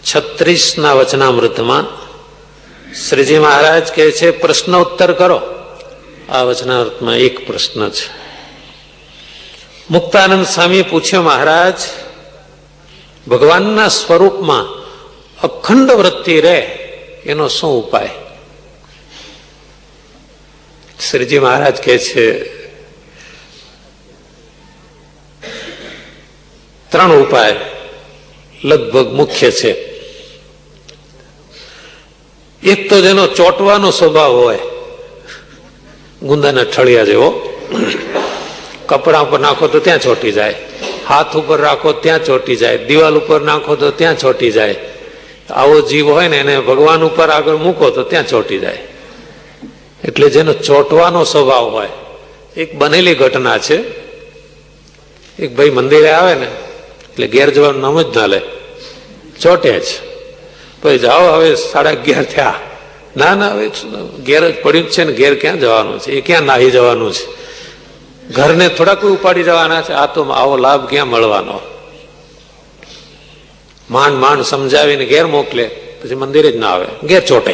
36ના વચનામૃતમાં શ્રીજી મહારાજ કહે છે પ્રશ્ન ઉત્તર કરો. આ વચનામૃતમાં એક પ્રશ્ન છે. મુક્તાનંદ સ્વામી પૂછ્યો, મહારાજ ભગવાનના સ્વરૂપમાં અખંડ વૃત્તિ રહે એનો શું ઉપાય? શ્રીજી મહારાજ કહે છે 3 ઉપાય લગભગ મુખ્ય છે. એક તો જેનો ચોંટવાનો સ્વભાવ હોય, ગુંદાના ઠળિયા જેવો, કપડા ઉપર નાખો તો ત્યાં ચોંટી જાય, હાથ ઉપર રાખો ત્યાં ચોંટી જાય, દિવાલ ઉપર નાખો તો ત્યાં ચોંટી જાય. આવો જીવ હોય ને એને ભગવાન ઉપર આગળ મૂકો તો ત્યાં ચોંટી જાય. એટલે જેનો ચોંટવાનો સ્વભાવ હોય. એક બનેલી ઘટના છે. એક ભાઈ મંદિરે આવે ને એટલે ઘેર જવાનું નામ જ ના લે, ચોટે જ. પછી જાઓ હવે 11:30 થયા, ના હવે ઘેર જ પડ્યું જ છે ને, ઘેર ક્યાં જવાનું છે, એ ક્યાં નાહી જવાનું છે, ઘરને થોડા કોઈ ઉપાડી જવાના છે, આ તો આવો લાભ ક્યાં મળવાનો. માંડ સમજાવીને ઘેર મોકલે, પછી મંદિરે જ ના આવે, ઘેર ચોટે.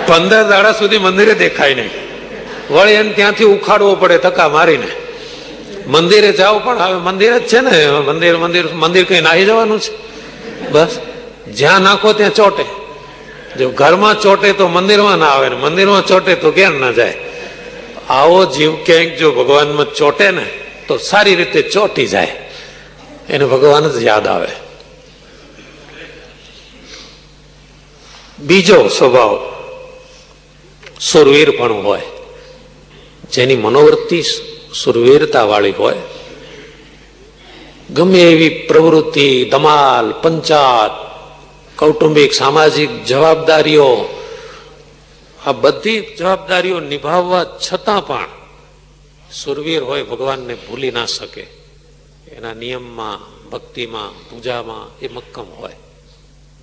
15 દાડા સુધી મંદિરે દેખાય નહીં, વળી એને ત્યાંથી ઉખાડવો પડે ધક્કા મારીને. મંદિરે જાઓ પણ હવે મંદિર જ છે ને, મંદિર કઈ નાહી જવાનું છે? બસ જ્યાં નાખો ત્યાં ચોટે. જો ઘરમાં ચોટે તો મંદિરમાં ના આવે, ને મંદિરમાં ચોટે તો ક્યાં ના જાય. આવો જીવ ક્યાંક જો ભગવાનમાં ચોટે ને તો સારી રીતે ચોટી જાય, એને ભગવાન જ યાદ આવે. બીજો સ્વભાવ સુરવીરપણું હોય, જેની મનોવૃત્તિ સુરવીરતા વાળી હોય. ગમે એવી પ્રવૃત્તિ, ધમાલ, પંચાયત, કૌટુંબિક સામાજિક જવાબદારીઓ, આ બધી જવાબદારીઓ નિભાવવા છતાં પણ સુરવીર હોય, ભગવાનને ભૂલી ના શકે. એના નિયમમાં, ભક્તિમાં, પૂજામાં એ મક્કમ હોય,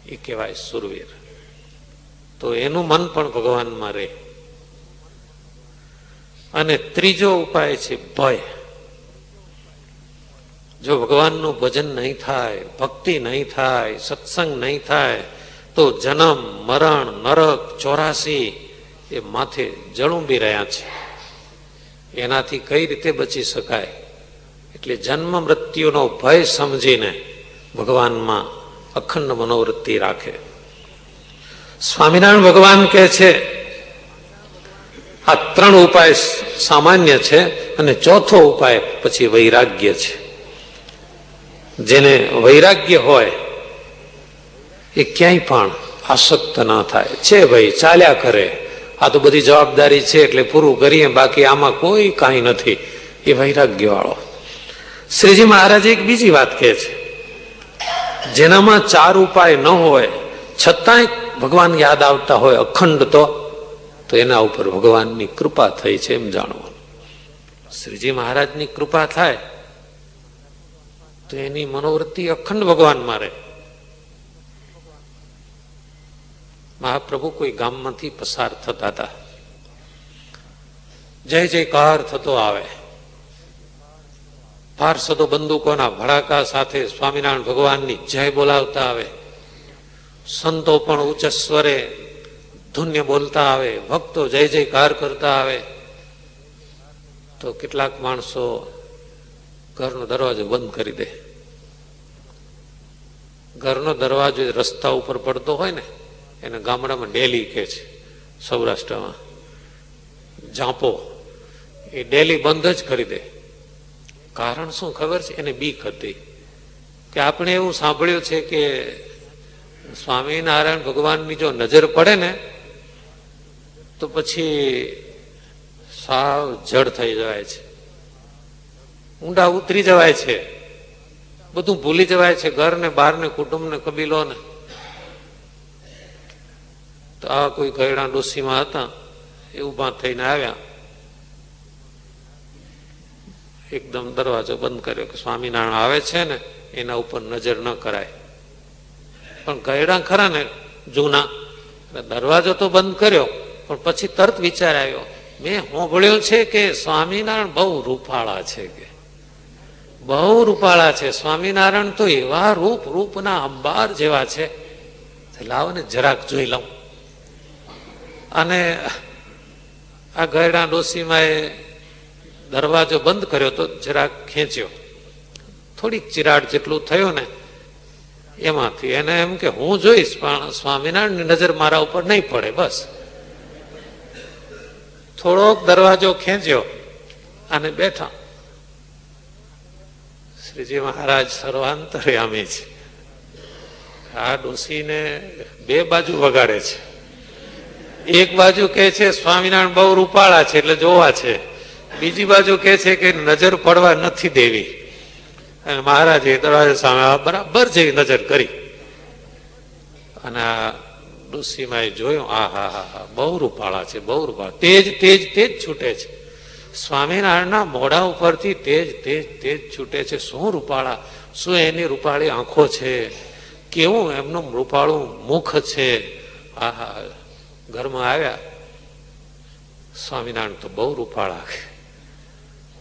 એ કહેવાય સુરવીર. તો એનું મન પણ ભગવાનમાં રહે. અને ત્રીજો ઉપાય છે ભય. જો ભગવાનનું ભજન નહીં થાય, ભક્તિ નહીં થાય, સત્સંગ નહીં થાય તો જન્મ, મરણ, નરક, 84 એ માથે જળુંબી રહ્યા છે. એનાથી કઈ રીતે બચી શકાય? એટલે જન્મ મૃત્યુનો ભય સમજીને ભગવાનમાં અખંડ મનોવૃત્તિ રાખે. સ્વામિનારાયણ ભગવાન કહે છે આ 3 ઉપાય સામાન્ય છે, અને ચોથો ઉપાય પછી વૈરાગ્ય છે. જેને વૈરાગ્ય હોય એ ક્યાંય પણ આસક્ત ના થાય. છે ભાઈ ચાલ્યા કરે, આ તો બધી જવાબદારી છે એટલે પૂરું કરીએ, બાકી આમાં કોઈ કાંઈ નથી, એ વૈરાગ્ય વાળો. શ્રીજી મહારાજ એક બીજી વાત કહે છે, જેનામાં 4 ઉપાય ન હોય છતાંય ભગવાન યાદ આવતા હોય અખંડ, તો એના ઉપર ભગવાનની કૃપા થઈ છે એમ જાણવું. શ્રીજી મહારાજની કૃપા થાય તો એની મનોવૃત્તિ અખંડ ભગવાનમાં રહે. મહાપ્રભુ કોઈ ગામમાંથી પસાર થતા હતા, જય જયકાર થતો આવે, પાર્ષદો બંદૂકોના ભડાકા સાથે સ્વામિનારાયણ ભગવાનની જય બોલાવતા આવે, સંતો પણ ઉચ્ચ સ્વરે ધુન્ય બોલતા આવે, ભક્તો જય જયકાર કરતા આવે. તો કેટલાક માણસો ઘરનો દરવાજો બંધ કરી દે. ઘરનો દરવાજો રસ્તા ઉપર પડતો હોય ને, એને ગામડામાં ડેલી કહે છે, સૌરાષ્ટ્રમાં જાપો, એ ડેલી બંધ જ કરી દે. કારણ શું ખબર છે? એને બીક હતી કે આપણે એવું સાંભળ્યું છે કે સ્વામિનારાયણ ભગવાનની જો નજર પડે ને તો પછી સાવ જડ થઈ જવાય છે, ઊંડા ઉતરી જવાય છે, બધું ભૂલી જવાય છે, ઘર ને બહાર ને કુટુંબ ને કબીલો ને. તો આ કોઈ ગયડા ડોસીમાં હતા, એ ઉભા થઈને આવ્યા, એકદમ દરવાજો બંધ કર્યો કે સ્વામિનારાયણ આવે છે ને એના ઉપર નજર ન કરાય. પણ ગયડા ખરા ને જૂના, દરવાજો તો બંધ કર્યો, પણ પછી તરત વિચાર આવ્યો, મેં સાંભળ્યું છે કે સ્વામિનારાયણ બહુ રૂપાળા છે, કે બહુ રૂપાળા છે. સ્વામિનારાયણ તો એવા રૂપના અંબાર જેવા છે. લાવો ને જરાક જોઈ લઉં. અને આ ગયડા ડોસીમાં એ દરવાજો બંધ કર્યો તો જરાક ખેંચ્યો, થોડીક ચિરાડ જેટલું થયું ને એમાંથી એને એમ કે હું જોઈશ પણ સ્વામિનારાયણની નજર મારા ઉપર નહીં પડે. બસ થોડોક દરવાજો ખેંચ્યો અને બેઠા. શ્રીજી મહારાજ સર્વાંતર્યામી છે. આ ડોસીને બે બાજુ વગાડે છે. એક બાજુ કે છે સ્વામિનારાયણ બહુ રૂપાળા છે એટલે જોવા છે, બીજી બાજુ કે છે કે નજર પડવા નથી દેવી. અને મહારાજે દરવાજા સામે બરાબર જેવી નજર કરી અને આ ડોસીમાં એ જોયું, આ હા હા હા બહુ રૂપાળા છે, બહુ રૂપાળા. તેજ તેજ તેજ છૂટે છે સ્વામિનારાયણના મોઢા ઉપરથી, તેજ તેજ તેજ છૂટે છે. શું રૂપાળા, શું એની રૂપાળી આંખો છે, કેવું એમનું રૂપાળું મુખ છે. આહા, ઘરમાં આવ્યા. સ્વામિનારાયણ તો બહુ રૂપાળા છે,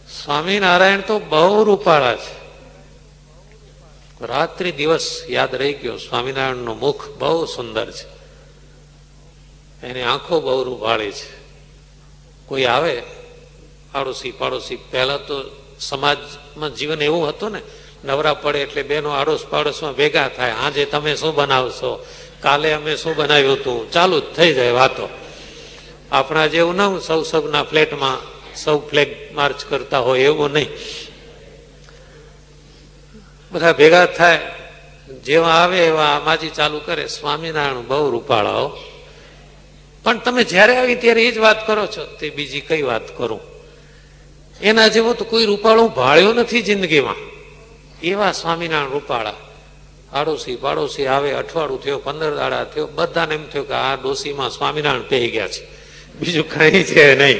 સ્વામિનારાયણ તો બહુ રૂપાળા છે. રાત્રિ દિવસ યાદ રહી ગયો. સ્વામિનારાયણનું મુખ બહુ સુંદર છે, એની આંખો બહુ રૂપાળી છે. કોઈ આવે આડોશી પાડોશી, પહેલા તો સમાજમાં જીવન એવું હતું ને, નવરા પડે એટલે બેનો આડોશ પાડોશમાં ભેગા થાય. આજે તમે શું બનાવશો, કાલે અમે શું બનાવ્યું હતું, ચાલુ જ થઈ જાય વાતો. આપણા જેવું ના સૌ સૌના ફ્લેટમાં સૌ ફ્લેગ માર્ચ કરતા હોય એવું નહીં. બધા ભેગા થાય, જેવા આવે એવા માજી ચાલુ કરે. સ્વામિનારાયણ બહુ રૂપાળાઓ. પણ તમે જયારે આવી ત્યારે એ જ વાત કરો છો, તે બીજી કઈ વાત કરું. એના જેવો તો કોઈ રૂપાળું ભાળ્યો નથી જિંદગીમાં. એવા સ્વામિનારાયણ રૂપાળા. આડોશી પાડોશી આવે, અઠવાડિયું થયો, 15 દાડા થયો, બધાને એમ થયું કે આ ડોશીમાં સ્વામિનારાયણ પહેરી ગયા છે, બીજું કઈ છે નહીં.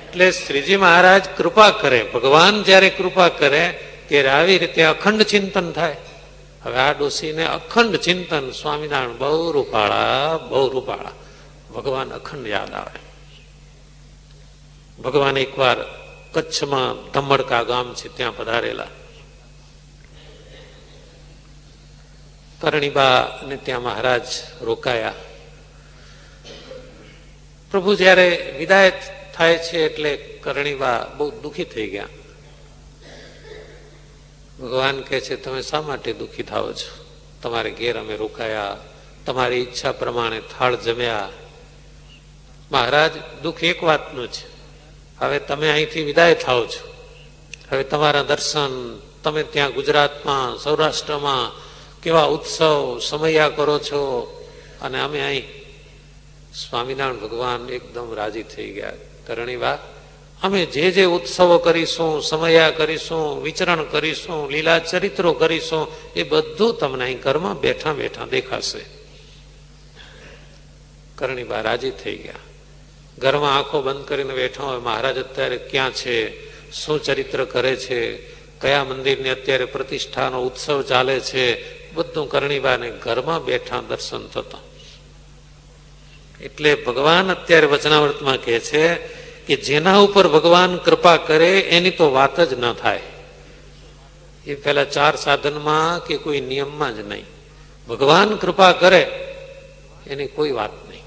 એટલે શ્રીજી મહારાજ કૃપા કરે, ભગવાન જયારે કૃપા કરે ત્યારે આવી રીતે અખંડ ચિંતન થાય. હવે આ ડોશીને અખંડ ચિંતન, સ્વામિનારાયણ બહુ રૂપાળા, બહુ રૂપાળા. ભગવાન અખંડ યાદ આવે. ભગવાન એકવાર કચ્છમાં ધમડકા ગામ છે ત્યાં પધારેલા. કરણીબા અને ત્યાં મહારાજ રોકાયા. પ્રભુ જયારે વિદાય થાય છે એટલે કરણીબા બહુ દુઃખી થઈ ગયા. ભગવાન કહે છે તમે શા માટે દુઃખી થાઓ છો, તમારે ઘેર અમે રોકાયા, તમારી ઈચ્છા પ્રમાણે થાળ જમ્યા. મહારાજ દુઃખ એક વાતનું છે, હવે તમે અહીંથી વિદાય થાઓ છો, હવે તમારા દર્શન, તમે ત્યાં ગુજરાતમાં સૌરાષ્ટ્રમાં કેવા ઉત્સવ સમયા કરો છો અને અમે અહીં. સ્વામિનારાયણ ભગવાન એકદમ રાજી થઈ ગયા. કરણીબા, અમે જે જે ઉત્સવો કરીશું, સમયા કરીશું, વિચરણ કરીશું, લીલા ચરિત્રો કરીશું, એ બધું તમને અહીં ઘરમાં બેઠા બેઠા દેખાશે. કરણીબા રાજી થઈ ગયા. ઘરમાં આંખો બંધ કરીને બેઠા હોય, મહારાજ અત્યારે ક્યાં છે, શું ચરિત્ર કરે છે, કયા મંદિરની અત્યારે પ્રતિષ્ઠાનો ઉત્સવ ચાલે છે, બધું કરણીબાને ઘરમાં બેઠા દર્શન થતા. એટલે ભગવાન અત્યારે વચનામૃતમાં કહે છે કે જેના ઉપર ભગવાન કૃપા કરે એની તો વાત જ ન થાય. એ પેલા 4 સાધનમાં કે કોઈ નિયમમાં જ નહીં. ભગવાન કૃપા કરે એની કોઈ વાત નહીં.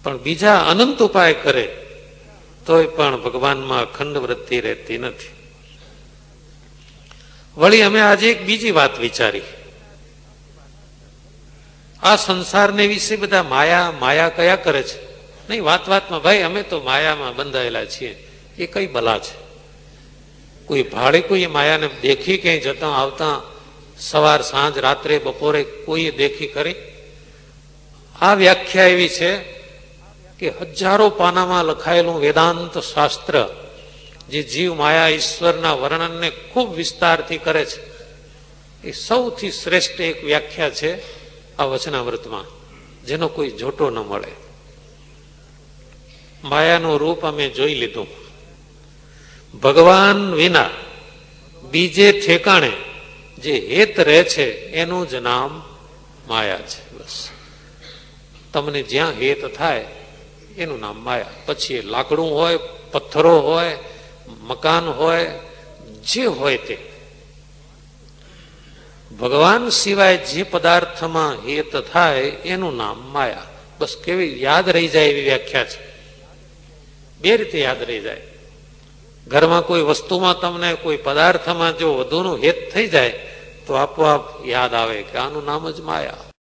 પણ બીજા અનંત ઉપાય કરે તોય પણ ભગવાનમાં અખંડ વૃત્તિ રહેતી નથી. વળી અમે આજે એક બીજી વાત વિચારી. આ સંસારને વિશે બધા માયા માયા કયા કરે છે. નહીં, વાત વાતમાં ભાઈ અમે તો માયામાં બંધાયેલા છીએ. એ કઈ બલા છે? કોઈ ભાડે કોઈ માયાને દેખી ક્યાંય જતા આવતા, સવાર સાંજ રાત્રે બપોરે કોઈએ દેખી કરી? આ વ્યાખ્યા એવી છે કે હજારો પાનામાં લખાયેલું વેદાંત શાસ્ત્ર જે જીવ માયા ઈશ્વરના વર્ણનને ખૂબ વિસ્તારથી કરે છે, એ સૌથી શ્રેષ્ઠ એક વ્યાખ્યા છે આ વચનામૃતમાં, જેનો કોઈ જોટો ન મળે. માયાનું રૂપ અમે જોઈ લીધું. ભગવાન વિના બીજે ઠેકાણે જે હેત રહે છે એનું જ નામ માયા છે. બસ તમને જ્યાં હેત થાય એનું નામ માયા. પછી એ લાકડું હોય, પથ્થરો હોય, મકાન હોય, જે હોય તે ભગવાન સિવાય જે પદાર્થમાં હેત થાય એનું નામ માયા. બસ કેવી યાદ રહી જાય એવી વ્યાખ્યા છે. બે રીતે યાદ રહી જાય. ઘરમાં કોઈ વસ્તુમાં તમને કોઈ પદાર્થમાં જો વધુનું હેત થઈ જાય તો આપોઆપ યાદ આવે કે આનું નામ જ માયા.